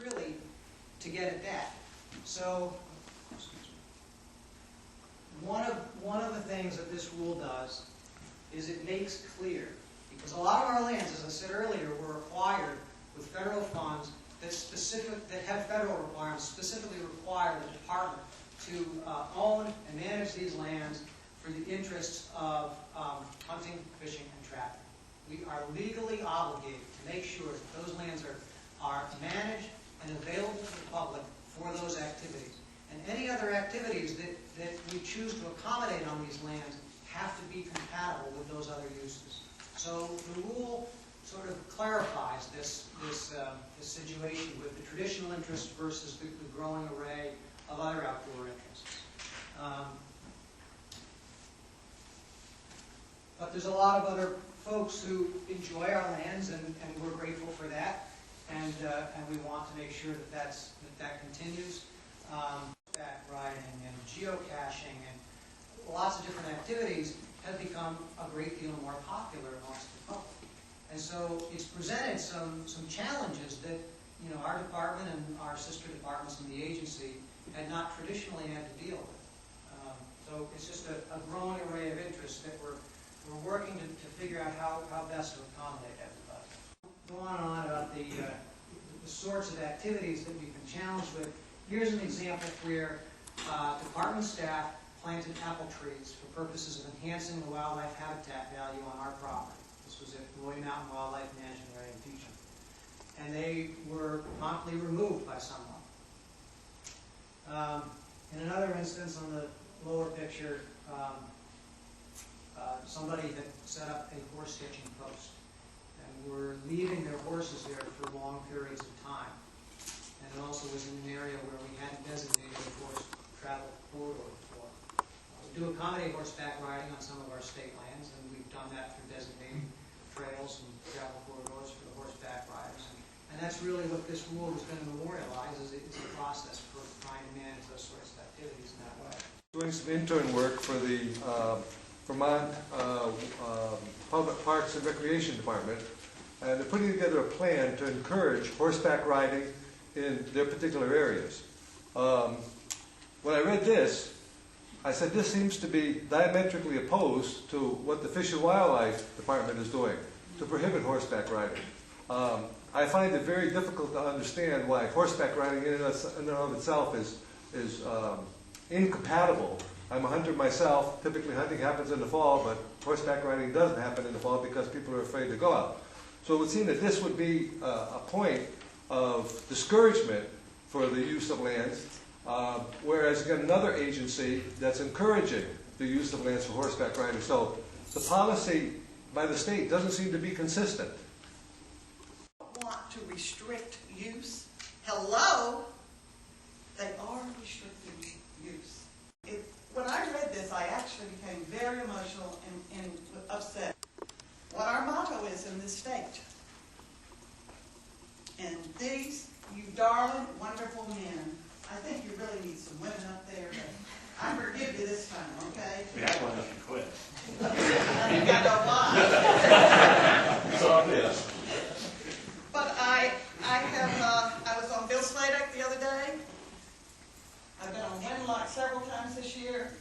really to get at that. So, one of the things that this rule does is it makes clear, because a lot of our lands, as I said earlier, were acquired with federal funds that have federal requirements, specifically require the department to own and manage these lands for the interests of hunting, fishing, and trapping. We are legally obligated to make sure that those lands are managed and available to the public for those activities. And any other activities that we choose to accommodate on these lands have to be compatible with those other uses. So the rule sort of clarifies this situation with the traditional interests versus the growing array of other outdoor interests. But there's a lot of other folks who enjoy our lands, and we're grateful for that, and we want to make sure that that continues. Back riding and geocaching and lots of different activities have become a great deal more popular amongst the public. And so it's presented some challenges that our department and our sister departments in the agency had not traditionally had to deal with. So it's just a growing array of interests that we're working to figure out how best to accommodate everybody. Go on and on about the sorts of activities that we've been challenged with. Here's an example where department staff planted apple trees for purposes of enhancing the wildlife habitat value on our property. This was at Roy Mountain Wildlife Management Area in Peacham. And they were promptly removed by someone. In another instance, on the lower picture, somebody had set up a horse hitching post and were leaving their horses there for long periods of time. And it also was in an area where we hadn't designated a horse travel corridor before. We do accommodate horseback riding on some of our state lands, and we've done that through designating trails and travel corridors for the horseback riders. And that's really what this rule is going to memorialize, is a process for trying to manage those sorts of activities in that way. Doing some intern work for the Vermont Public Parks and Recreation Department, and they're putting together a plan to encourage horseback riding in their particular areas. When I read this, I said this seems to be diametrically opposed to what the Fish and Wildlife Department is doing to prohibit horseback riding. I find it very difficult to understand why horseback riding in and of itself is incompatible. I'm a hunter myself. Typically hunting happens in the fall, but horseback riding doesn't happen in the fall because people are afraid to go out. So it would seem that this would be a point of discouragement for the use of lands, whereas you got another agency that's encouraging the use of lands for horseback riding. So the policy by the state doesn't seem to be consistent. Want to restrict use? Hello? They are restricting use. When I read this, I actually became very emotional and upset. What our motto is in this state. And these, you darling, wonderful men, I think you really need some women up there. But I forgive you this time, okay? We have one if you quit. You got no lie. It's all good. But I was on Bill Sledding the other day. I've been on Wenlock several times this year,